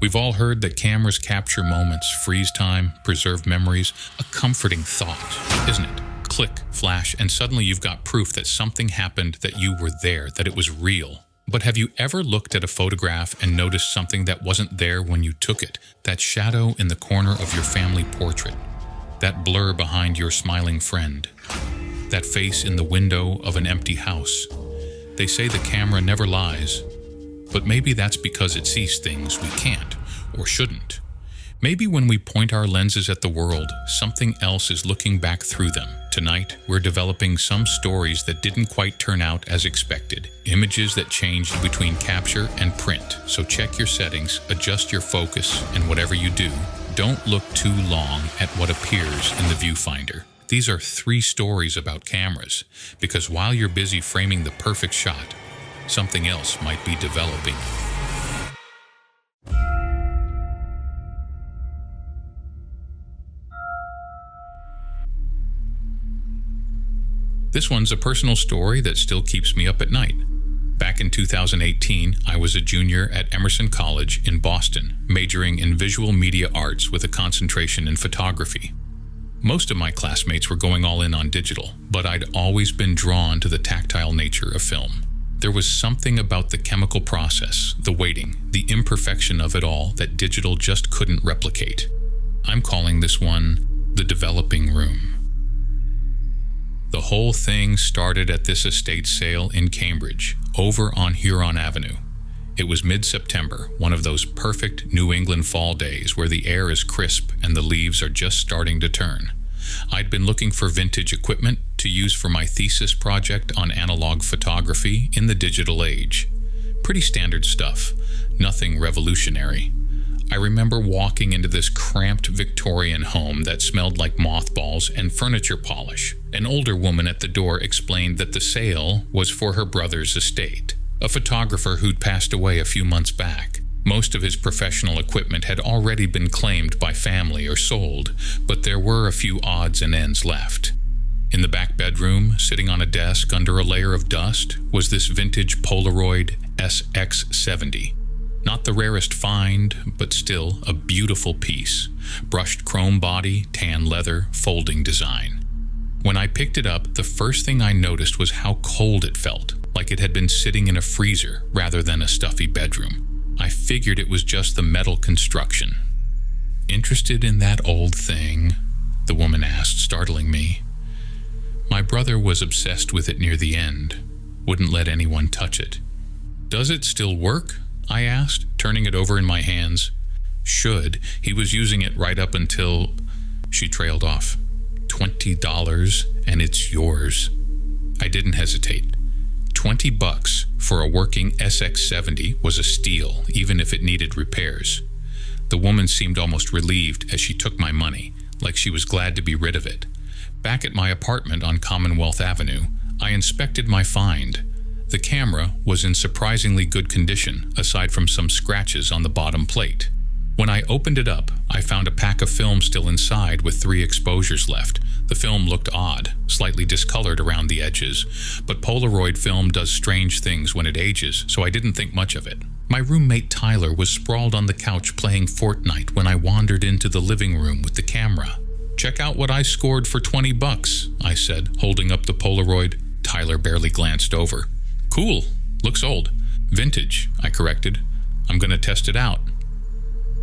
We've all heard that cameras capture moments, freeze time, preserve memories. A comforting thought, isn't it? Click, flash, and suddenly you've got proof that something happened, that you were there, that it was real. But have you ever looked at a photograph and noticed something that wasn't there when you took it? That shadow in the corner of your family portrait. That blur behind your smiling friend. That face in the window of an empty house. They say the camera never lies, but maybe that's because it sees things we can't or shouldn't. Maybe when we point our lenses at the world, something else is looking back through them. Tonight, we're developing some stories that didn't quite turn out as expected. Images that changed between capture and print. So check your settings, adjust your focus, and whatever you do, don't look too long at what appears in the viewfinder. These are 3 stories about cameras, because while you're busy framing the perfect shot, something else might be developing. This one's a personal story that still keeps me up at night. Back in 2018, I was a junior at Emerson College in Boston, majoring in visual media arts with a concentration in photography. Most of my classmates were going all in on digital, but I'd always been drawn to the tactile nature of film. There was something about the chemical process, the waiting, the imperfection of it all that digital just couldn't replicate. I'm calling this one the developing room. The whole thing started at this estate sale in Cambridge, over on Huron Avenue. It was mid-September, one of those perfect New England fall days where the air is crisp and the leaves are just starting to turn. I'd been looking for vintage equipment to use for my thesis project on analog photography in the digital age. Pretty standard stuff, nothing revolutionary. I remember walking into this cramped Victorian home that smelled like mothballs and furniture polish. An older woman at the door explained that the sale was for her brother's estate, a photographer who'd passed away a few months back. Most of his professional equipment had already been claimed by family or sold, but there were a few odds and ends left. In the back bedroom, sitting on a desk under a layer of dust, was this vintage Polaroid SX70. Not the rarest find, but still a beautiful piece. Brushed chrome body, tan leather, folding design. When I picked it up, the first thing I noticed was how cold it felt, like it had been sitting in a freezer rather than a stuffy bedroom. I figured it was just the metal construction. "Interested in that old thing?" the woman asked, startling me. My brother was obsessed with it near the end. Wouldn't let anyone touch it. "Does it still work?" I asked, turning it over in my hands. "Should. He was using it right up until..." She trailed off. $20 and it's yours. I didn't hesitate. $20 for a working SX70 was a steal, even if it needed repairs. The woman seemed almost relieved as she took my money, like she was glad to be rid of it. Back at my apartment on Commonwealth Avenue, I inspected my find. The camera was in surprisingly good condition, aside from some scratches on the bottom plate. When I opened it up, I found a pack of film still inside with 3 exposures left. The film looked odd, slightly discolored around the edges, but Polaroid film does strange things when it ages, so I didn't think much of it. My roommate Tyler was sprawled on the couch playing Fortnite when I wandered into the living room with the camera. "Check out what I scored for $20, I said, holding up the Polaroid. Tyler barely glanced over. "Cool. Looks old. Vintage," I corrected. "I'm gonna test it out."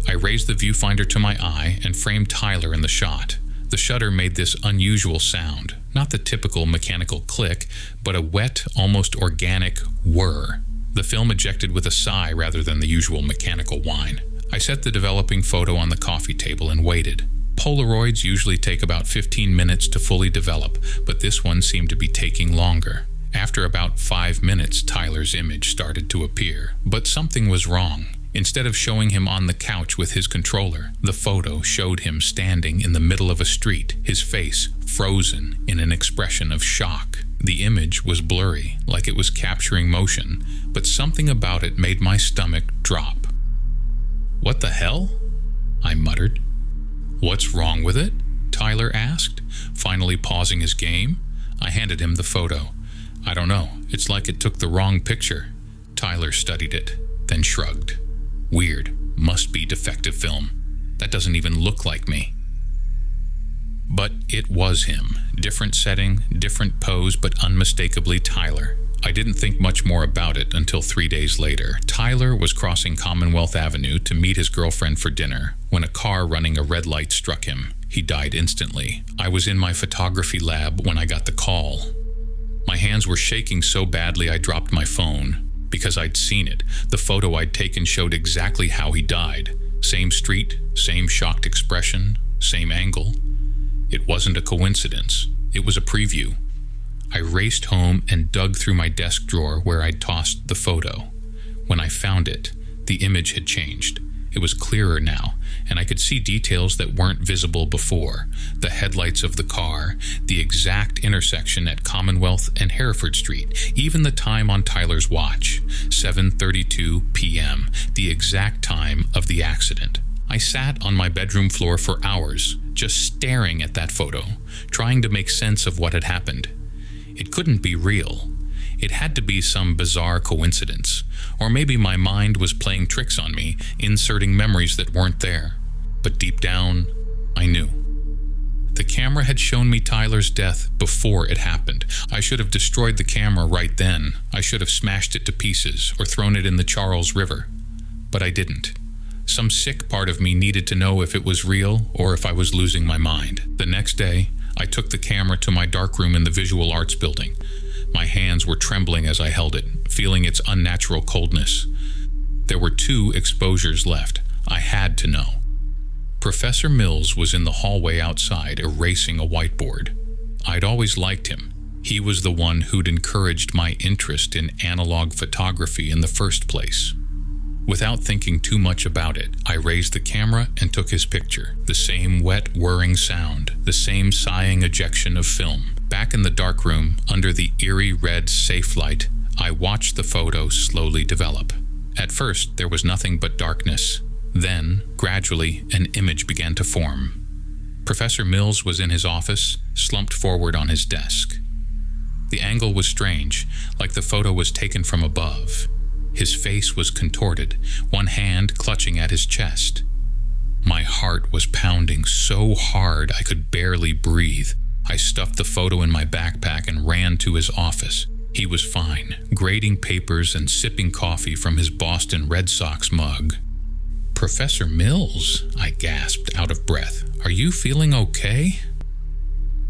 I raised the viewfinder to my eye and framed Tyler in the shot. The shutter made this unusual sound, not the typical mechanical click, but a wet, almost organic whir. The film ejected with a sigh rather than the usual mechanical whine. I set the developing photo on the coffee table and waited. Polaroids usually take about 15 minutes to fully develop, but this one seemed to be taking longer. After about 5 minutes, Tyler's image started to appear, but something was wrong. Instead of showing him on the couch with his controller, the photo showed him standing in the middle of a street, his face frozen in an expression of shock. The image was blurry, like it was capturing motion, but something about it made my stomach drop. "What the hell?" I muttered. "What's wrong with it?" Tyler asked, finally pausing his game. I handed him the photo. "I don't know. It's like it took the wrong picture." Tyler studied it, then shrugged. "Weird. must be defective film. That doesn't even look like me. But it was him. Different setting, different pose, but unmistakably Tyler. I didn't think much more about it until 3 days later. Tyler was crossing Commonwealth Avenue to meet his girlfriend for dinner when a car running a red light struck him. He died instantly. I was in my photography lab when I got the call. My hands were shaking so badly I dropped my phone because I'd seen it. The photo I'd taken showed exactly how he died. Same street, same shocked expression, same angle. It wasn't a coincidence. It was a preview. I raced home and dug through my desk drawer where I'd tossed the photo. When I found it, the image had changed. It was clearer now, and I could see details that weren't visible before. The headlights of the car, the exact intersection at Commonwealth and Hereford Street, even the time on Tyler's watch, 7:32 p.m., the exact time of the accident. I sat on my bedroom floor for hours, just staring at that photo, trying to make sense of what had happened. It couldn't be real. It had to be some bizarre coincidence, or maybe my mind was playing tricks on me, inserting memories that weren't there. But deep down, I knew. The camera had shown me Tyler's death before it happened. I should have destroyed the camera right then. I should have smashed it to pieces or thrown it in the Charles River. But I didn't. Some sick part of me needed to know if it was real or if I was losing my mind. The next day, I took the camera to my darkroom in the Visual Arts building. My hands were trembling as I held it, feeling its unnatural coldness. There were 2 exposures left. I had to know. Professor Mills was in the hallway outside, erasing a whiteboard. I'd always liked him. He was the one who'd encouraged my interest in analog photography in the first place. Without thinking too much about it, I raised the camera and took his picture. The same wet, whirring sound, the same sighing ejection of film. Back in the darkroom, under the eerie red safe light, I watched the photo slowly develop. At first, there was nothing but darkness. Then, gradually, an image began to form. Professor Mills was in his office, slumped forward on his desk. The angle was strange, like the photo was taken from above. His face was contorted, one hand clutching at his chest. My heart was pounding so hard I could barely breathe. I stuffed the photo in my backpack and ran to his office. He was fine, grading papers and sipping coffee from his Boston Red Sox mug. "Professor Mills," I gasped, out of breath. "Are you feeling okay?"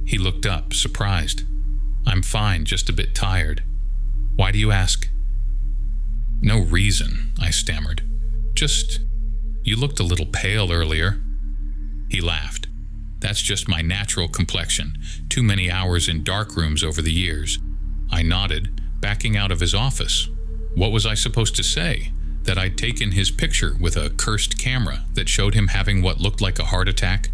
He looked up, surprised. "I'm fine, just a bit tired. Why do you ask?" "No reason," I stammered. "Just, you looked a little pale earlier." He laughed. "That's just my natural complexion. Too many hours in dark rooms over the years." I nodded, backing out of his office. What was I supposed to say? That I'd taken his picture with a cursed camera that showed him having what looked like a heart attack?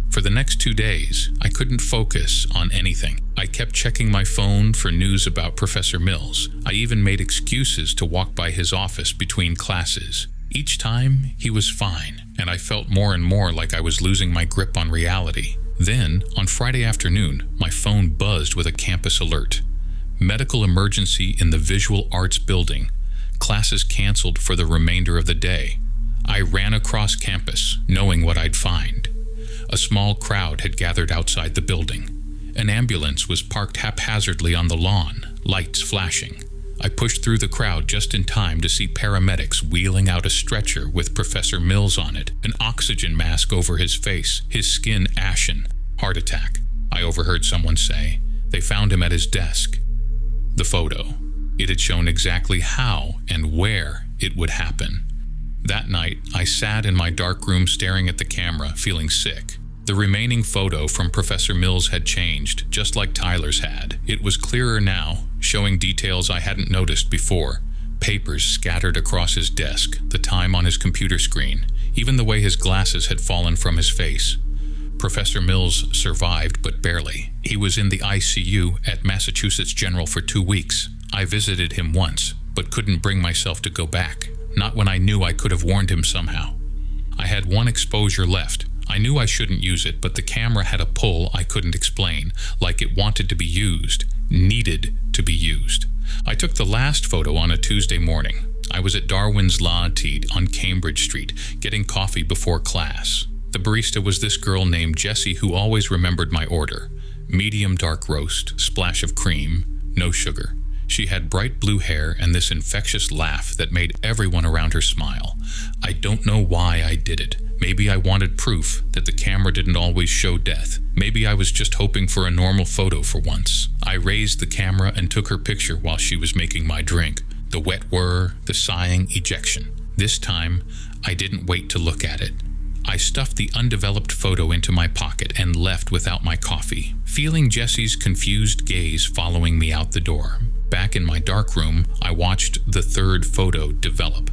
For the next 2 days, I couldn't focus on anything. I kept checking my phone for news about Professor Mills. I even made excuses to walk by his office between classes. Each time, he was fine, and I felt more and more like I was losing my grip on reality. Then, on Friday afternoon, my phone buzzed with a campus alert. Medical emergency in the Visual Arts building. Classes canceled for the remainder of the day. I ran across campus, knowing what I'd find. A small crowd had gathered outside the building. An ambulance was parked haphazardly on the lawn, lights flashing. I pushed through the crowd just in time to see paramedics wheeling out a stretcher with Professor Mills on it, an oxygen mask over his face, his skin ashen. "Heart attack," I overheard someone say. They found him at his desk. The photo. It had shown exactly how and where it would happen. That night, I sat in my dark room staring at the camera, feeling sick. The remaining photo from Professor Mills had changed, just like Tyler's had. It was clearer now, showing details I hadn't noticed before. Papers scattered across his desk, the time on his computer screen, even the way his glasses had fallen from his face. Professor Mills survived, but barely. He was in the ICU at Massachusetts General for 2 weeks. I visited him once, but couldn't bring myself to go back. Not when I knew I could have warned him somehow. I had one exposure left. I knew I shouldn't use it, but the camera had a pull I couldn't explain, like it wanted to be used, needed to be used. I took the last photo on a Tuesday morning. I was at Darwin's Latte on Cambridge Street, getting coffee before class. The barista was this girl named Jessie who always remembered my order. Medium dark roast, splash of cream, no sugar. She had bright blue hair and this infectious laugh that made everyone around her smile. I don't know why I did it. Maybe I wanted proof that the camera didn't always show death. Maybe I was just hoping for a normal photo for once. I raised the camera and took her picture while she was making my drink. The wet whir, the sighing ejection. This time, I didn't wait to look at it. I stuffed the undeveloped photo into my pocket and left without my coffee, feeling Jessie's confused gaze following me out the door. Back in my darkroom, I watched the third photo develop.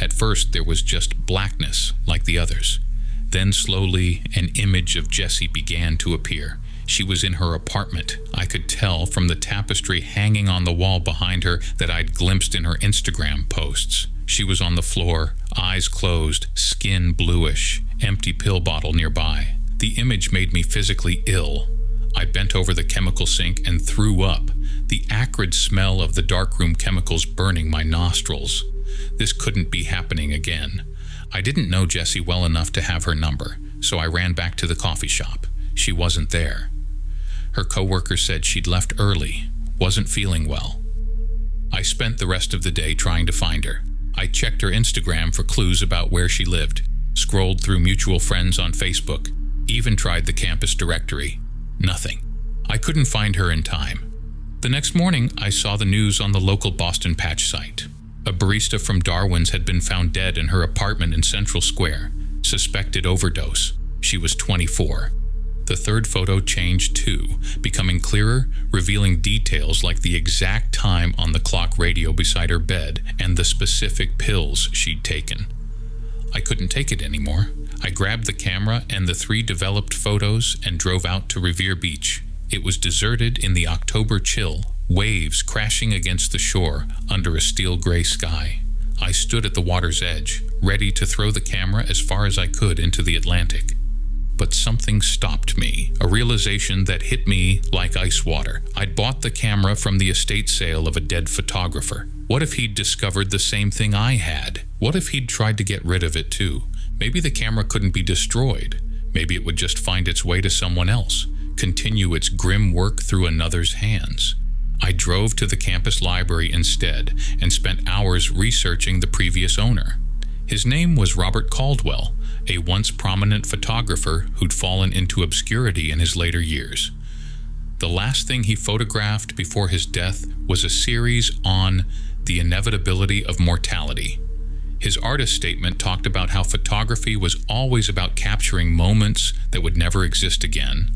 At first, there was just blackness like the others. Then slowly, an image of Jessie began to appear. She was in her apartment. I could tell from the tapestry hanging on the wall behind her that I'd glimpsed in her Instagram posts. She was on the floor, eyes closed, skin bluish, empty pill bottle nearby. The image made me physically ill. I bent over the chemical sink and threw up, the acrid smell of the darkroom chemicals burning my nostrils. This couldn't be happening again. I didn't know Jessie well enough to have her number, so I ran back to the coffee shop. She wasn't there. Her coworker said she'd left early, wasn't feeling well. I spent the rest of the day trying to find her. I checked her Instagram for clues about where she lived, scrolled through mutual friends on Facebook, even tried the campus directory. Nothing. I couldn't find her in time. The next morning, I saw the news on the local Boston Patch site. A barista from Darwin's had been found dead in her apartment in Central Square. Suspected overdose. She was 24. The third photo changed too, becoming clearer, revealing details like the exact time on the clock radio beside her bed and the specific pills she'd taken. I couldn't take it anymore. I grabbed the camera and the 3 developed photos and drove out to Revere Beach. It was deserted in the October chill, waves crashing against the shore under a steel gray sky. I stood at the water's edge, ready to throw the camera as far as I could into the Atlantic. But something stopped me, a realization that hit me like ice water. I'd bought the camera from the estate sale of a dead photographer. What if he'd discovered the same thing I had? What if he'd tried to get rid of it too? Maybe the camera couldn't be destroyed. Maybe it would just find its way to someone else, continue its grim work through another's hands. I drove to the campus library instead and spent hours researching the previous owner. His name was Robert Caldwell, a once prominent photographer who'd fallen into obscurity in his later years. The last thing he photographed before his death was a series on the inevitability of mortality. His artist statement talked about how photography was always about capturing moments that would never exist again,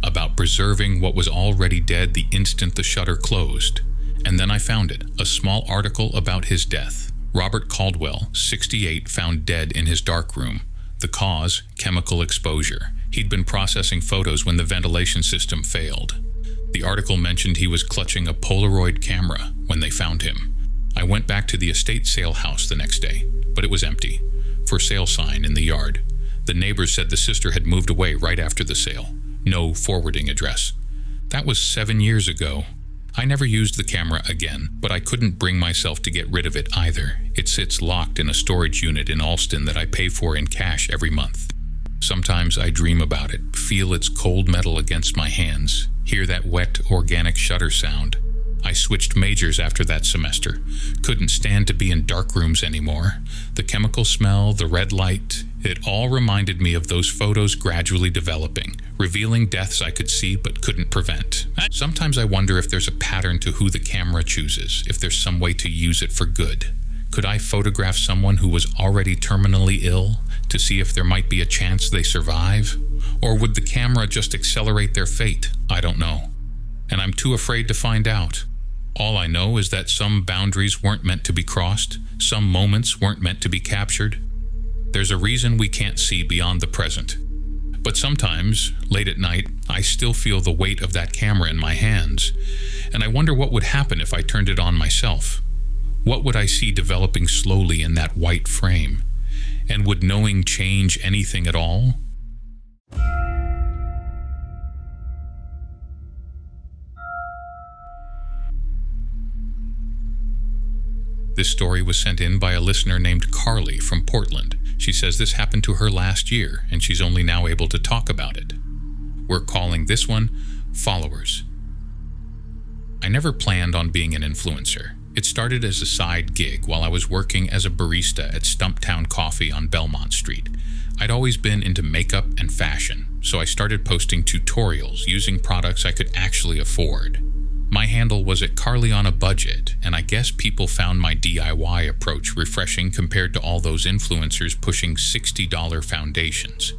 about preserving what was already dead the instant the shutter closed. And then I found it, a small article about his death. Robert Caldwell, 68, found dead in his darkroom. The cause, chemical exposure. He'd been processing photos when the ventilation system failed. The article mentioned he was clutching a Polaroid camera when they found him. I went back to the estate sale house the next day, but it was empty. For sale sign in the yard. The neighbors said the sister had moved away right after the sale. No forwarding address. That was 7 years ago. I never used the camera again, but I couldn't bring myself to get rid of it either. It sits locked in a storage unit in Alston that I pay for in cash every month. Sometimes I dream about it, feel its cold metal against my hands, hear that wet, organic shutter sound. I switched majors after that semester. Couldn't stand to be in dark rooms anymore. The chemical smell, the red light, it all reminded me of those photos gradually developing, revealing deaths I could see but couldn't prevent. Sometimes I wonder if there's a pattern to who the camera chooses, if there's some way to use it for good. Could I photograph someone who was already terminally ill to see if there might be a chance they survive? Or would the camera just accelerate their fate? I don't know. And I'm too afraid to find out. All I know is that some boundaries weren't meant to be crossed, some moments weren't meant to be captured. There's a reason we can't see beyond the present. But sometimes, late at night, I still feel the weight of that camera in my hands, and I wonder what would happen if I turned it on myself. What would I see developing slowly in that white frame? And would knowing change anything at all? This story was sent in by a listener named Carly from Portland. She says this happened to her last year, and she's only now able to talk about it. We're calling this one Followers. I never planned on being an influencer. It started as a side gig while I was working as a barista at Stumptown Coffee on Belmont Street. I'd always been into makeup and fashion, so I started posting tutorials using products I could actually afford. My handle was at Carly on a budget, and I guess people found my DIY approach refreshing compared to all those influencers pushing $60 foundations.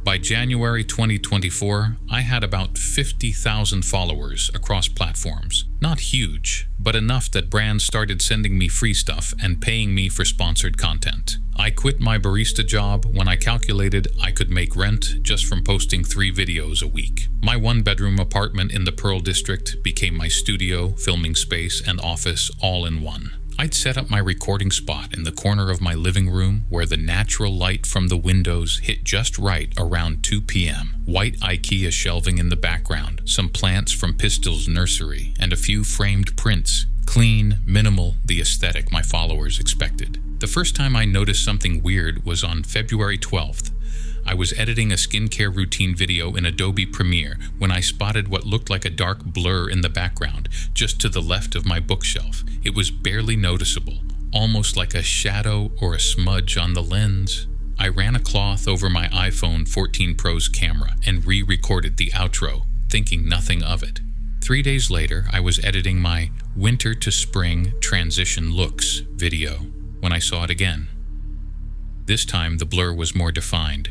By January 2024, I had about 50,000 followers across platforms. Not huge, but enough that brands started sending me free stuff and paying me for sponsored content. I quit my barista job when I calculated I could make rent just from posting 3 videos a week. My one-bedroom apartment in the Pearl District became my studio, filming space, and office all in one. I'd set up my recording spot in the corner of my living room where the natural light from the windows hit just right around 2 p.m. White IKEA shelving in the background, some plants from Pistol's nursery, and a few framed prints. Clean, minimal, the aesthetic my followers expected. The first time I noticed something weird was on February 12th. I was editing a skincare routine video in Adobe Premiere when I spotted what looked like a dark blur in the background, just to the left of my bookshelf. It was barely noticeable, almost like a shadow or a smudge on the lens. I ran a cloth over my iPhone 14 Pro's camera and re-recorded the outro, thinking nothing of it. 3 days later, I was editing my Winter to Spring Transition Looks video when I saw it again. This time, the blur was more defined.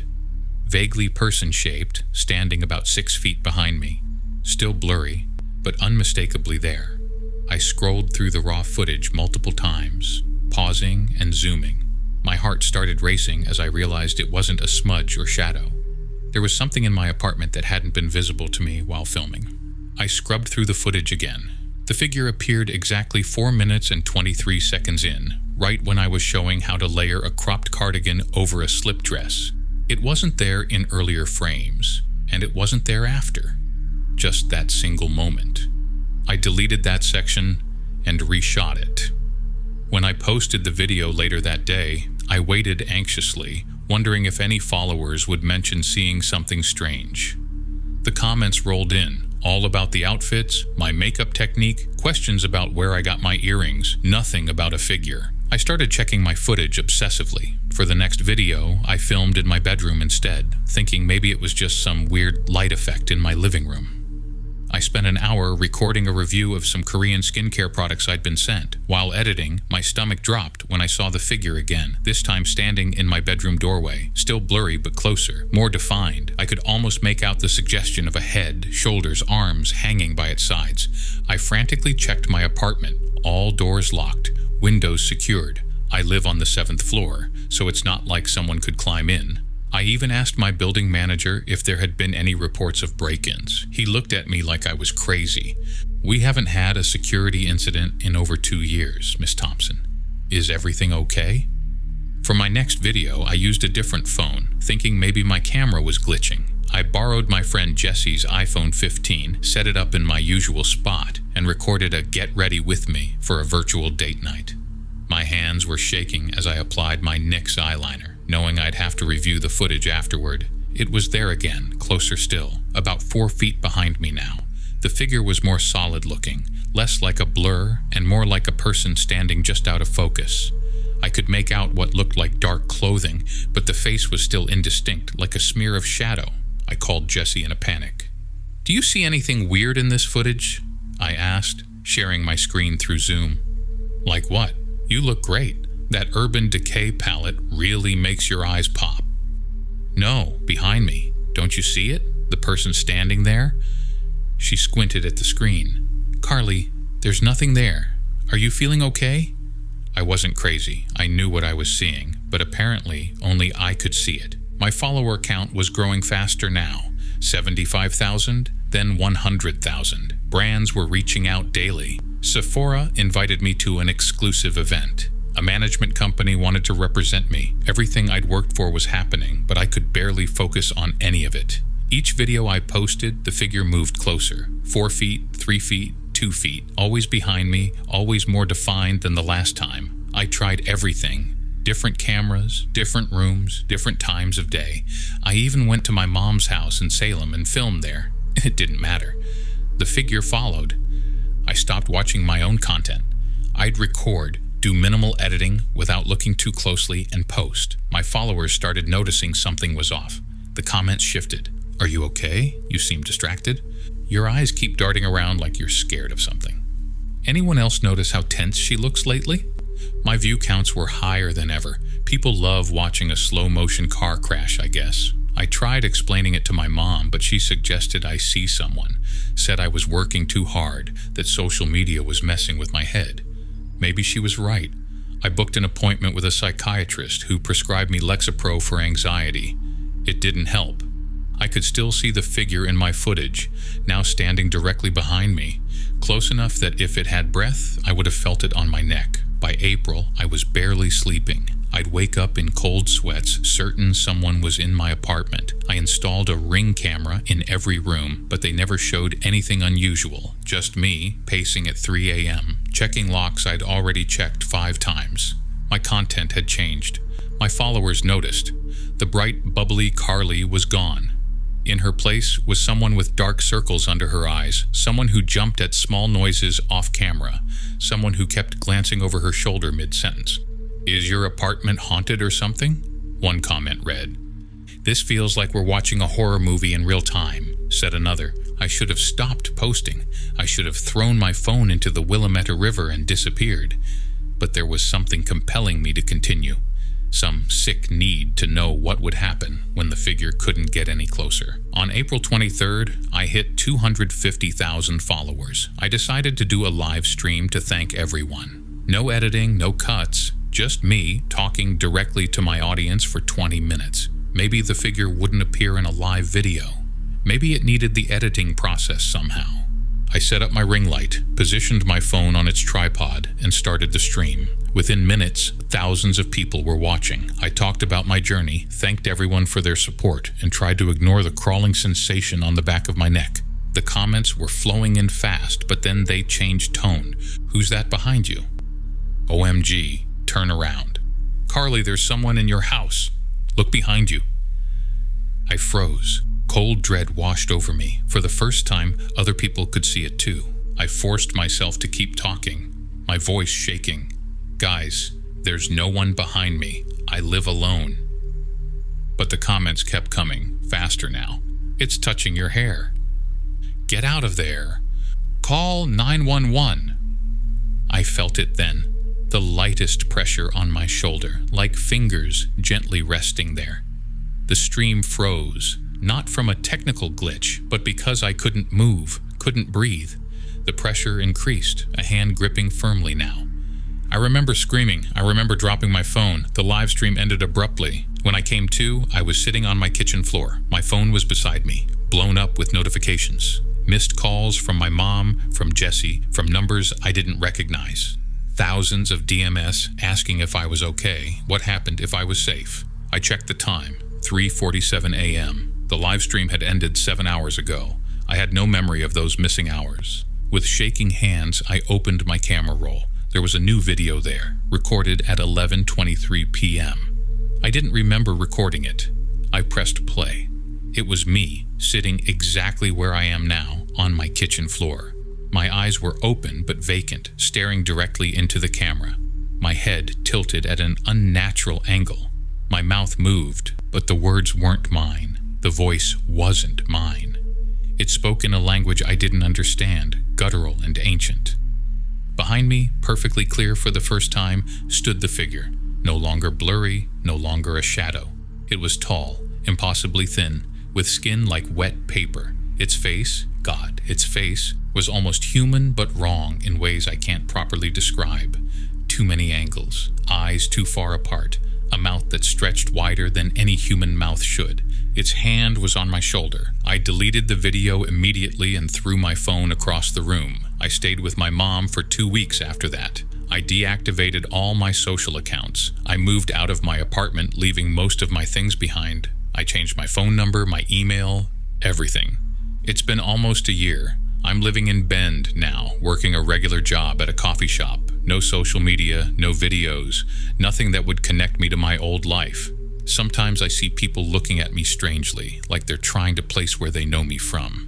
Vaguely person-shaped, standing about 6 feet behind me. Still blurry, but unmistakably there. I scrolled through the raw footage multiple times, pausing and zooming. My heart started racing as I realized it wasn't a smudge or shadow. There was something in my apartment that hadn't been visible to me while filming. I scrubbed through the footage again. The figure appeared exactly 4 minutes and 23 seconds in, right when I was showing how to layer a cropped cardigan over a slip dress. It wasn't there in earlier frames, and it wasn't there after. Just that single moment. I deleted that section and reshot it. When I posted the video later that day, I waited anxiously, wondering if any followers would mention seeing something strange. The comments rolled in, all about the outfits, my makeup technique, questions about where I got my earrings, nothing about a figure. I started checking my footage obsessively. For the next video, I filmed in my bedroom instead, thinking maybe it was just some weird light effect in my living room. I spent an hour recording a review of some Korean skincare products I'd been sent. While editing, my stomach dropped when I saw the figure again, this time standing in my bedroom doorway, still blurry but closer, more defined. I could almost make out the suggestion of a head, shoulders, arms hanging by its sides. I frantically checked my apartment, all doors locked, windows secured. I live on the 7th floor, so it's not like someone could climb in. I even asked my building manager if there had been any reports of break-ins. He looked at me like I was crazy. "We haven't had a security incident in over 2 years, Miss Thompson. Is everything okay?" For my next video, I used a different phone, thinking maybe my camera was glitching. I borrowed my friend Jesse's iPhone 15, set it up in my usual spot, and recorded a get ready with me for a virtual date night. My hands were shaking as I applied my NYX eyeliner, knowing I'd have to review the footage afterward. It was there again, closer still, about 4 feet behind me now. The figure was more solid looking, less like a blur and more like a person standing just out of focus. I could make out what looked like dark clothing, but the face was still indistinct, like a smear of shadow. I called Jesse in a panic. "Do you see anything weird in this footage?" I asked, sharing my screen through Zoom. "Like what? You look great. That Urban Decay palette really makes your eyes pop." "No, behind me. Don't you see it? The person standing there?" She squinted at the screen. "Carly, there's nothing there. Are you feeling okay?" I wasn't crazy. I knew what I was seeing, but apparently only I could see it. My follower count was growing faster now. 75,000, then 100,000. Brands were reaching out daily. Sephora invited me to an exclusive event. A management company wanted to represent me. Everything I'd worked for was happening, but I could barely focus on any of it. Each video I posted, the figure moved closer. 4 feet, 3 feet, 2 feet, always behind me, always more defined than the last time. I tried everything. Different cameras, different rooms, different times of day. I even went to my mom's house in Salem and filmed there. It didn't matter. The figure followed. I stopped watching my own content. I'd record, do minimal editing without looking too closely, and post. My followers started noticing something was off. The comments shifted. "Are you okay? You seem distracted. Your eyes keep darting around like you're scared of something. Anyone else notice how tense she looks lately?" My view counts were higher than ever. People love watching a slow-motion car crash, I guess. I tried explaining it to my mom, but she suggested I see someone, said I was working too hard, that social media was messing with my head. Maybe she was right. I booked an appointment with a psychiatrist who prescribed me Lexapro for anxiety. It didn't help. I could still see the figure in my footage, now standing directly behind me, close enough that if it had breath, I would have felt it on my neck. By April, I was barely sleeping. I'd wake up in cold sweats, certain someone was in my apartment. I installed a Ring camera in every room, but they never showed anything unusual. Just me, pacing at 3 a.m., checking locks I'd already checked 5 times. My content had changed. My followers noticed. The bright, bubbly Carly was gone. In her place was someone with dark circles under her eyes, someone who jumped at small noises off camera, someone who kept glancing over her shoulder mid-sentence. "Is your apartment haunted or something?" one comment read. "This feels like we're watching a horror movie in real time," said another. "I should have stopped posting. I should have thrown my phone into the Willamette River and disappeared." But there was something compelling me to continue. Some sick need to know what would happen when the figure couldn't get any closer. On April 23rd, I hit 250,000 followers. I decided to do a live stream to thank everyone. No editing, no cuts, just me talking directly to my audience for 20 minutes. Maybe the figure wouldn't appear in a live video. Maybe it needed the editing process somehow. I set up my ring light, positioned my phone on its tripod, and started the stream. Within minutes, thousands of people were watching. I talked about my journey, thanked everyone for their support, and tried to ignore the crawling sensation on the back of my neck. The comments were flowing in fast, but then they changed tone. "Who's that behind you?" "OMG, turn around." "Carly, there's someone in your house. Look behind you." I froze. Cold dread washed over me. For the first time, other people could see it too. I forced myself to keep talking, my voice shaking. "Guys, there's no one behind me. I live alone." But the comments kept coming, faster now. "It's touching your hair." "Get out of there." "Call 911. I felt it then, the lightest pressure on my shoulder, like fingers gently resting there. The stream froze. Not from a technical glitch, but because I couldn't move, couldn't breathe. The pressure increased, a hand gripping firmly now. I remember screaming. I remember dropping my phone. The live stream ended abruptly. When I came to, I was sitting on my kitchen floor. My phone was beside me, blown up with notifications. Missed calls from my mom, from Jesse, from numbers I didn't recognize. Thousands of DMS asking if I was okay, what happened if I was safe. I checked the time, 3:47 a.m. The live stream had ended 7 hours ago. I had no memory of those missing hours. With shaking hands, I opened my camera roll. There was a new video there, recorded at 11:23 p.m. I didn't remember recording it. I pressed play. It was me, sitting exactly where I am now, on my kitchen floor. My eyes were open but vacant, staring directly into the camera. My head tilted at an unnatural angle. My mouth moved, but the words weren't mine. The voice wasn't mine. It spoke in a language I didn't understand, guttural and ancient. Behind me, perfectly clear for the first time, stood the figure, no longer blurry, no longer a shadow. It was tall, impossibly thin, with skin like wet paper. Its face, God, its face, was almost human but wrong in ways I can't properly describe. Too many angles, eyes too far apart, a mouth that stretched wider than any human mouth should. Its hand was on my shoulder. I deleted the video immediately and threw my phone across the room. I stayed with my mom for 2 weeks after that. I deactivated all my social accounts. I moved out of my apartment, leaving most of my things behind. I changed my phone number, my email, everything. It's been almost a year. I'm living in Bend now, working a regular job at a coffee shop. No social media, no videos, nothing that would connect me to my old life. Sometimes I see people looking at me strangely, like they're trying to place where they know me from.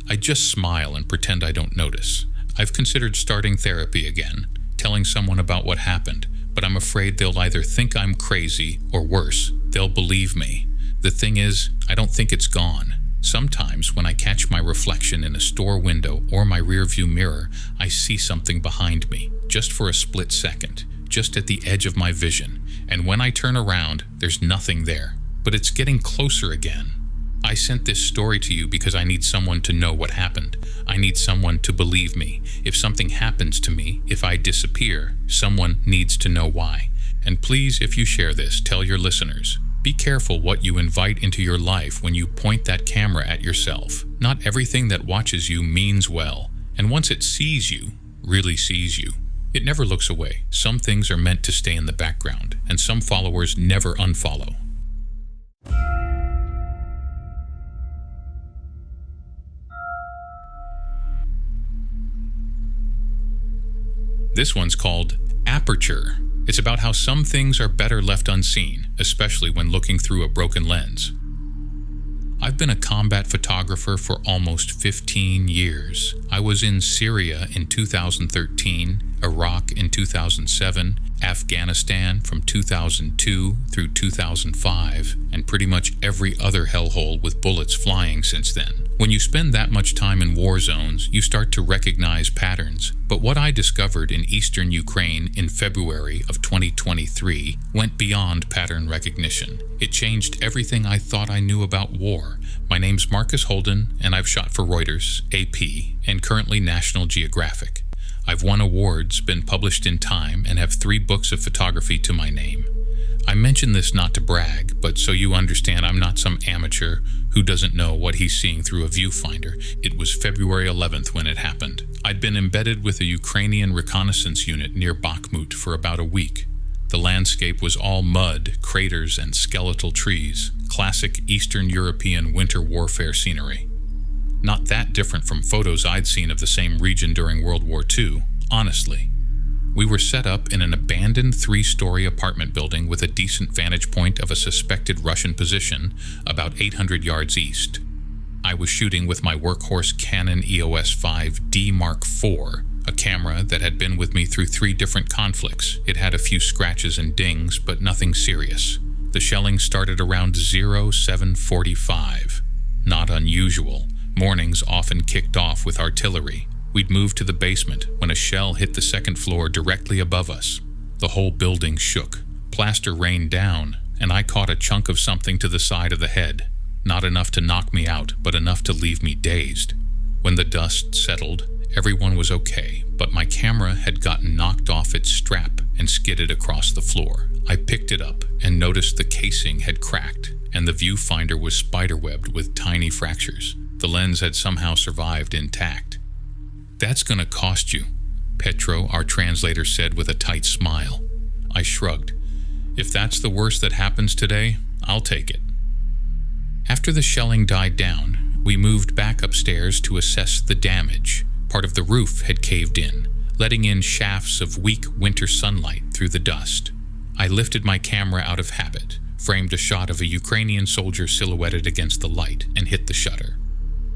I just smile and pretend I don't notice. I've considered starting therapy again, telling someone about what happened, but I'm afraid they'll either think I'm crazy or worse, they'll believe me. The thing is, I don't think it's gone. Sometimes when I catch my reflection in a store window or my rearview mirror, I see something behind me, just for a split second, just at the edge of my vision. And when I turn around, there's nothing there. But it's getting closer again. I sent this story to you because I need someone to know what happened. I need someone to believe me. If something happens to me, if I disappear, someone needs to know why. And please, if you share this, tell your listeners. Be careful what you invite into your life when you point that camera at yourself. Not everything that watches you means well. And once it sees you, really sees you, it never looks away. Some things are meant to stay in the background, and some followers never unfollow. This one's called Aperture. It's about how some things are better left unseen, especially when looking through a broken lens. I've been a combat photographer for almost 15 years. I was in Syria in 2013, Iraq in 2007, Afghanistan from 2002 through 2005, and pretty much every other hellhole with bullets flying since then. When you spend that much time in war zones, you start to recognize patterns. But what I discovered in eastern Ukraine in February of 2023 went beyond pattern recognition. It changed everything I thought I knew about war. My name's Marcus Holden, and I've shot for Reuters, AP, and currently National Geographic. I've won awards, been published in Time, and have 3 books of photography to my name. I mention this not to brag, but so you understand I'm not some amateur who doesn't know what he's seeing through a viewfinder. It was February 11th when it happened. I'd been embedded with a Ukrainian reconnaissance unit near Bakhmut for about a week. The landscape was all mud, craters, and skeletal trees, classic Eastern European winter warfare scenery. Not that different from photos I'd seen of the same region during World War II, honestly. We were set up in an abandoned 3-story apartment building with a decent vantage point of a suspected Russian position about 800 yards east. I was shooting with my workhorse Canon EOS 5D Mark IV, a camera that had been with me through 3 different conflicts. It had a few scratches and dings, but nothing serious. The shelling started around 0745. Not unusual. Mornings often kicked off with artillery. We'd moved to the basement when a shell hit the 2nd floor directly above us. The whole building shook. Plaster rained down, and I caught a chunk of something to the side of the head. Not enough to knock me out, but enough to leave me dazed. When the dust settled, everyone was okay, but my camera had gotten knocked off its strap and skidded across the floor. I picked it up and noticed the casing had cracked, and the viewfinder was spiderwebbed with tiny fractures. The lens had somehow survived intact. "That's gonna cost you," Petro, our translator, said with a tight smile. I shrugged. "If that's the worst that happens today, I'll take it." After the shelling died down, we moved back upstairs to assess the damage. Part of the roof had caved in, letting in shafts of weak winter sunlight through the dust. I lifted my camera out of habit, framed a shot of a Ukrainian soldier silhouetted against the light, and hit the shutter.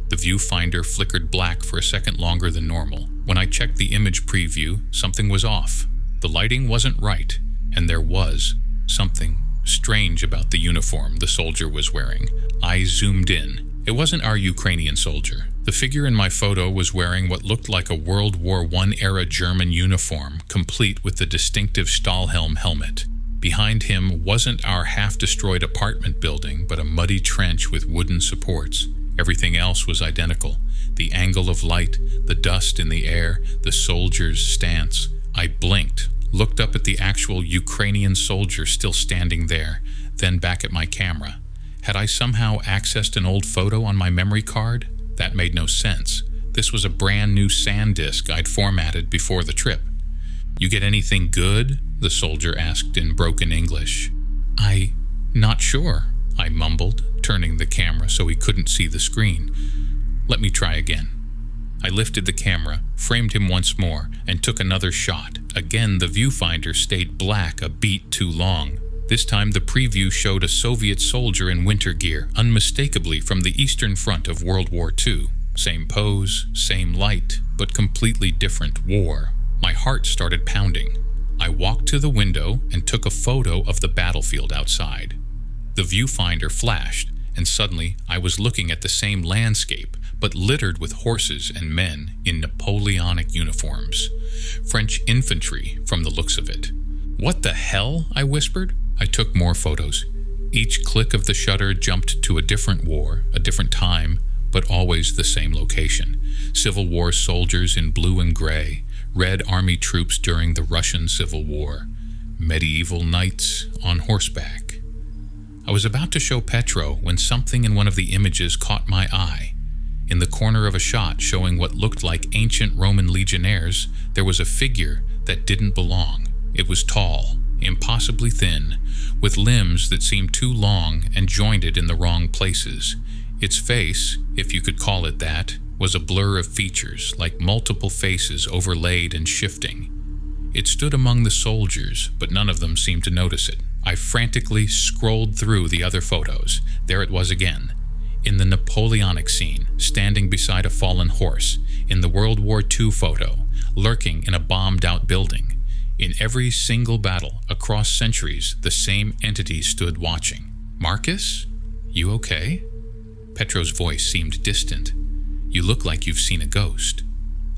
The viewfinder flickered black for a second longer than normal. When I checked the image preview, something was off. The lighting wasn't right, and there was something strange about the uniform the soldier was wearing. I zoomed in. It wasn't our Ukrainian soldier. The figure in my photo was wearing what looked like a World War I-era German uniform, complete with the distinctive Stahlhelm helmet. Behind him wasn't our half-destroyed apartment building, but a muddy trench with wooden supports. Everything else was identical. The angle of light, the dust in the air, the soldier's stance. I blinked, looked up at the actual Ukrainian soldier still standing there, then back at my camera. Had I somehow accessed an old photo on my memory card? That made no sense. This was a brand new SanDisk I'd formatted before the trip. "You get anything good?" the soldier asked in broken English. Not sure," I mumbled, turning the camera so he couldn't see the screen. "Let me try again." I lifted the camera, framed him once more, and took another shot. Again, the viewfinder stayed black a beat too long. This time the preview showed a Soviet soldier in winter gear, unmistakably from the Eastern Front of World War II. Same pose, same light, but completely different war. My heart started pounding. I walked to the window and took a photo of the battlefield outside. The viewfinder flashed, and suddenly I was looking at the same landscape, but littered with horses and men in Napoleonic uniforms. French infantry, from the looks of it. "What the hell?" I whispered. I took more photos. Each click of the shutter jumped to a different war, a different time, but always the same location. Civil War soldiers in blue and gray, Red Army troops during the Russian Civil War, medieval knights on horseback. I was about to show Petro when something in one of the images caught my eye. In the corner of a shot showing what looked like ancient Roman legionnaires, there was a figure that didn't belong. It was tall, impossibly thin, with limbs that seemed too long and jointed in the wrong places. Its face, if you could call it that, was a blur of features, like multiple faces overlaid and shifting. It stood among the soldiers, but none of them seemed to notice it. I frantically scrolled through the other photos. There it was again. In the Napoleonic scene, standing beside a fallen horse. In the World War II photo, lurking in a bombed-out building. In every single battle, across centuries, the same entity stood watching. "Marcus? You okay?" Petro's voice seemed distant. "You look like you've seen a ghost."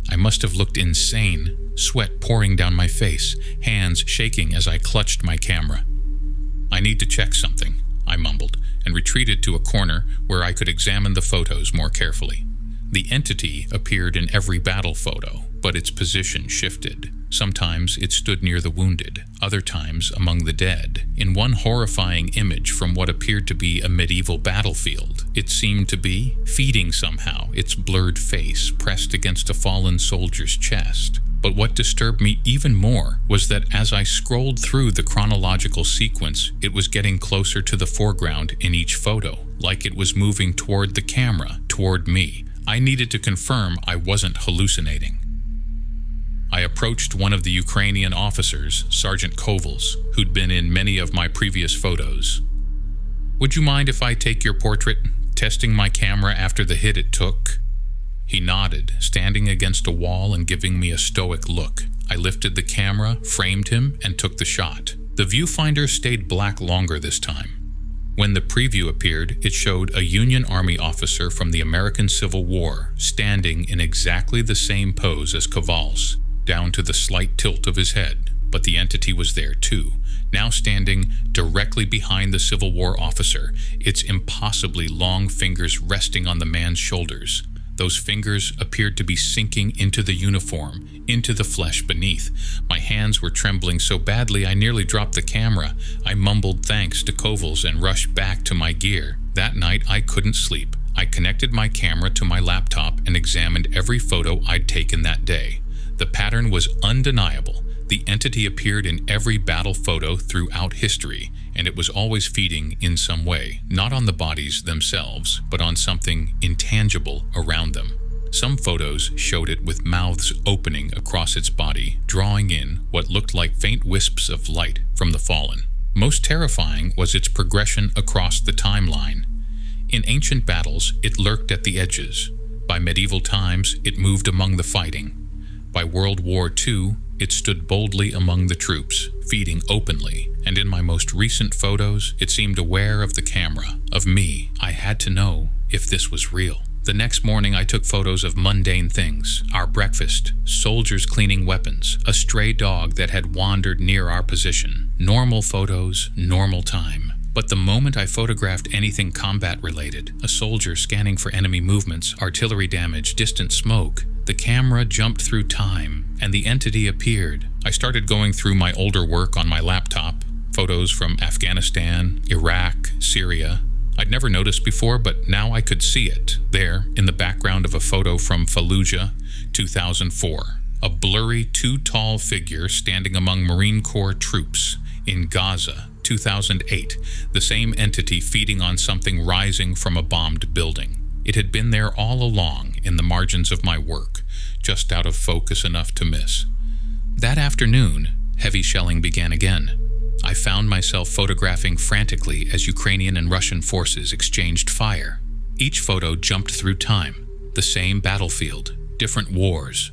I must have looked insane, sweat pouring down my face, hands shaking as I clutched my camera. "I need to check something," I mumbled, and retreated to a corner where I could examine the photos more carefully. The entity appeared in every battle photo, but its position shifted. Sometimes it stood near the wounded, other times among the dead. In one horrifying image from what appeared to be a medieval battlefield, it seemed to be feeding somehow, its blurred face pressed against a fallen soldier's chest. But what disturbed me even more was that as I scrolled through the chronological sequence, it was getting closer to the foreground in each photo, like it was moving toward the camera, toward me. I needed to confirm I wasn't hallucinating. I approached one of the Ukrainian officers, Sergeant Kovals, who'd been in many of my previous photos. "Would you mind if I take your portrait, testing my camera after the hit it took?" He nodded, standing against a wall and giving me a stoic look. I lifted the camera, framed him, and took the shot. The viewfinder stayed black longer this time. When the preview appeared, it showed a Union Army officer from the American Civil War standing in exactly the same pose as Kovals, down to the slight tilt of his head. But the entity was there too, now standing directly behind the Civil War officer, its impossibly long fingers resting on the man's shoulders. Those fingers appeared to be sinking into the uniform, into the flesh beneath. My hands were trembling so badly I nearly dropped the camera. I mumbled thanks to Kovals and rushed back to my gear. That night I couldn't sleep. I connected my camera to my laptop and examined every photo I'd taken that day. The pattern was undeniable. The entity appeared in every battle photo throughout history, and it was always feeding in some way, not on the bodies themselves, but on something intangible around them. Some photos showed it with mouths opening across its body, drawing in what looked like faint wisps of light from the fallen. Most terrifying was its progression across the timeline. In ancient battles, it lurked at the edges. By medieval times, it moved among the fighting. By World War II, it stood boldly among the troops, feeding openly, and in my most recent photos, it seemed aware of the camera, of me. I had to know if this was real. The next morning, I took photos of mundane things, our breakfast, soldiers cleaning weapons, a stray dog that had wandered near our position. Normal photos, normal time. But the moment I photographed anything combat-related, a soldier scanning for enemy movements, artillery damage, distant smoke, the camera jumped through time, and the entity appeared. I started going through my older work on my laptop, photos from Afghanistan, Iraq, Syria. I'd never noticed before, but now I could see it, there, in the background of a photo from Fallujah, 2004. A blurry, too-tall figure standing among Marine Corps troops. In Gaza, 2008, the same entity feeding on something rising from a bombed building. It had been there all along, in the margins of my work, just out of focus enough to miss. That afternoon, heavy shelling began again. I found myself photographing frantically as Ukrainian and Russian forces exchanged fire. Each photo jumped through time. The same battlefield, different wars.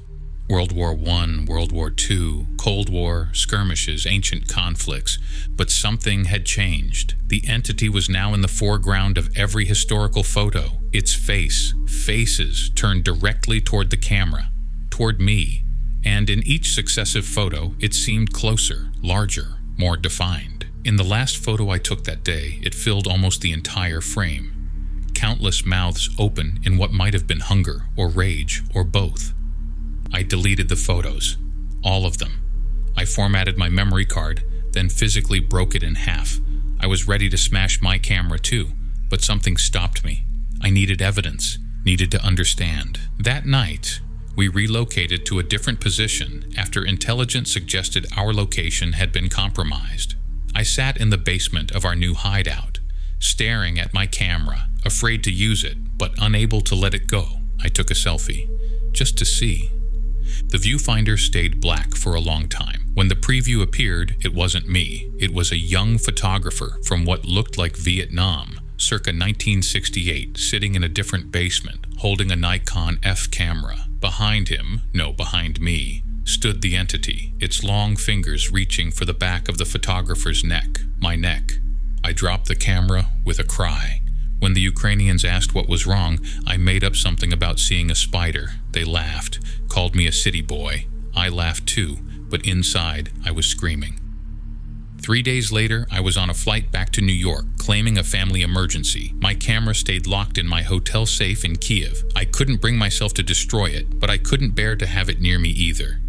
World War I, World War II, Cold War, skirmishes, ancient conflicts. But something had changed. The entity was now in the foreground of every historical photo. Its faces turned directly toward the camera, toward me. And in each successive photo, it seemed closer, larger, more defined. In the last photo I took that day, it filled almost the entire frame. Countless mouths open in what might have been hunger or rage or both. I deleted the photos, all of them. I formatted my memory card, then physically broke it in half. I was ready to smash my camera too, but something stopped me. I needed evidence, needed to understand. That night, we relocated to a different position after intelligence suggested our location had been compromised. I sat in the basement of our new hideout, staring at my camera, afraid to use it, but unable to let it go. I took a selfie, just to see. The viewfinder stayed black for a long time. When the preview appeared, it wasn't me. It was a young photographer from what looked like Vietnam, circa 1968, sitting in a different basement, holding a Nikon F camera. Behind me, stood the entity, its long fingers reaching for the back of the photographer's neck, my neck. I dropped the camera with a cry. When the Ukrainians asked what was wrong, I made up something about seeing a spider. They laughed, called me a city boy. I laughed too, but inside I was screaming. 3 days later, I was on a flight back to New York, claiming a family emergency. My camera stayed locked in my hotel safe in Kiev. I couldn't bring myself to destroy it, but I couldn't bear to have it near me either.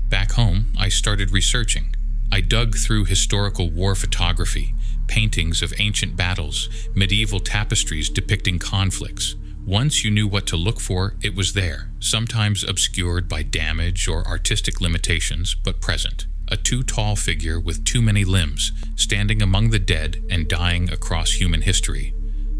Back home, I started researching. I dug through historical war photography, paintings of ancient battles, medieval tapestries depicting conflicts. Once you knew what to look for, it was there, sometimes obscured by damage or artistic limitations, but present. A too tall figure with too many limbs, standing among the dead and dying across human history.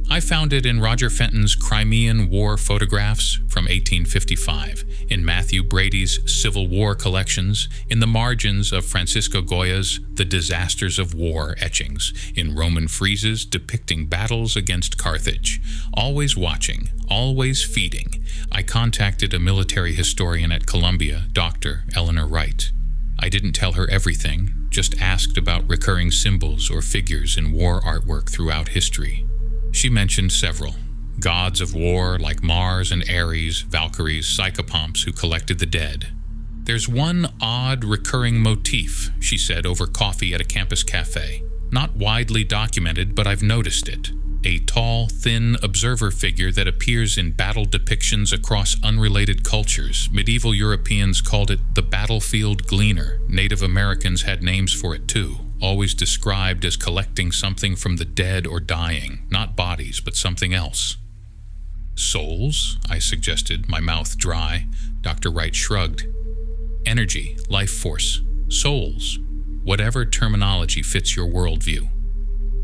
I found it in Roger Fenton's Crimean War photographs from 1855, in Matthew Brady's Civil War collections, in the margins of Francisco Goya's The Disasters of War etchings, in Roman friezes depicting battles against Carthage. Always watching, always feeding, I contacted a military historian at Columbia, Dr. Eleanor Wright. I didn't tell her everything, just asked about recurring symbols or figures in war artwork throughout history. She mentioned several. Gods of war like Mars and Ares, Valkyries, psychopomps who collected the dead. There's one odd recurring motif, she said over coffee at a campus cafe. Not widely documented, but I've noticed it. A tall, thin observer figure that appears in battle depictions across unrelated cultures. Medieval Europeans called it the battlefield gleaner. Native Americans had names for it too. Always described as collecting something from the dead or dying, not bodies, but something else. Souls? I suggested, my mouth dry. Dr. Wright shrugged. Energy, life force, souls, whatever terminology fits your worldview.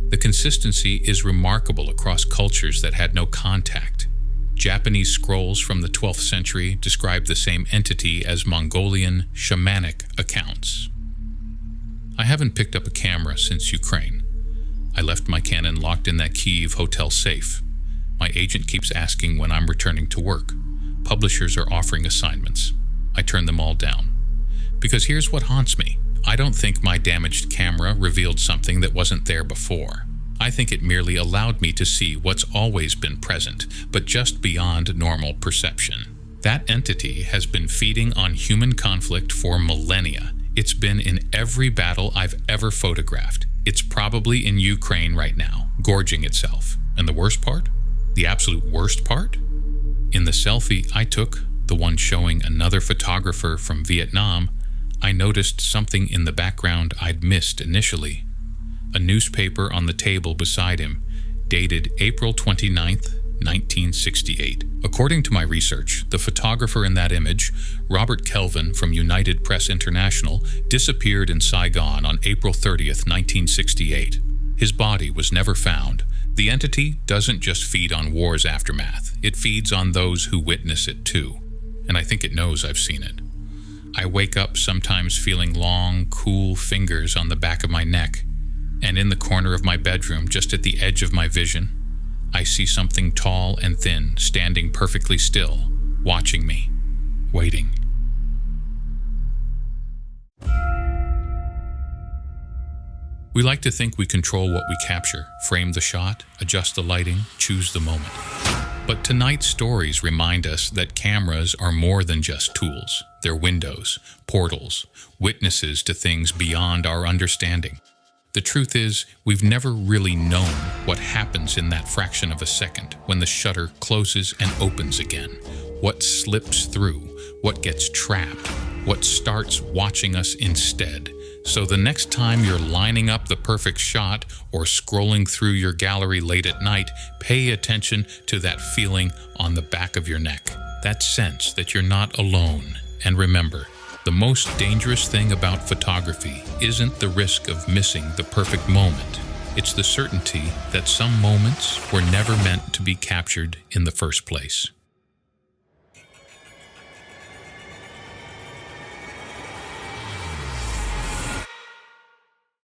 The consistency is remarkable across cultures that had no contact. Japanese scrolls from the 12th century describe the same entity as Mongolian shamanic accounts. I haven't picked up a camera since Ukraine. I left my Canon locked in that Kyiv hotel safe. My agent keeps asking when I'm returning to work. Publishers are offering assignments. I turn them all down. Because here's what haunts me. I don't think my damaged camera revealed something that wasn't there before. I think it merely allowed me to see what's always been present, but just beyond normal perception. That entity has been feeding on human conflict for millennia. It's been in every battle I've ever photographed. It's probably in Ukraine right now, gorging itself. And the worst part? The absolute worst part? In the selfie I took, the one showing another photographer from Vietnam, I noticed something in the background I'd missed initially. A newspaper on the table beside him, dated April 29th, 1968. According to my research, the photographer in that image, Robert Kelvin from United Press International, disappeared in Saigon on April 30th, 1968. His body was never found. The The entity doesn't just feed on war's aftermath, it feeds on those who witness it too. And I think it knows I've seen it. I wake up sometimes feeling long, cool fingers on the back of my neck, and in the corner of my bedroom, just at the edge of my vision, I see something tall and thin standing perfectly still, watching me, waiting. We like to think we control what we capture, frame the shot, adjust the lighting, choose the moment. But tonight's stories remind us that cameras are more than just tools. They're windows, portals, witnesses to things beyond our understanding. The truth is, we've never really known what happens in that fraction of a second when the shutter closes and opens again. What slips through, what gets trapped, what starts watching us instead. So the next time you're lining up the perfect shot or scrolling through your gallery late at night, pay attention to that feeling on the back of your neck, that sense that you're not alone. And remember, the most dangerous thing about photography isn't the risk of missing the perfect moment. It's the certainty that some moments were never meant to be captured in the first place.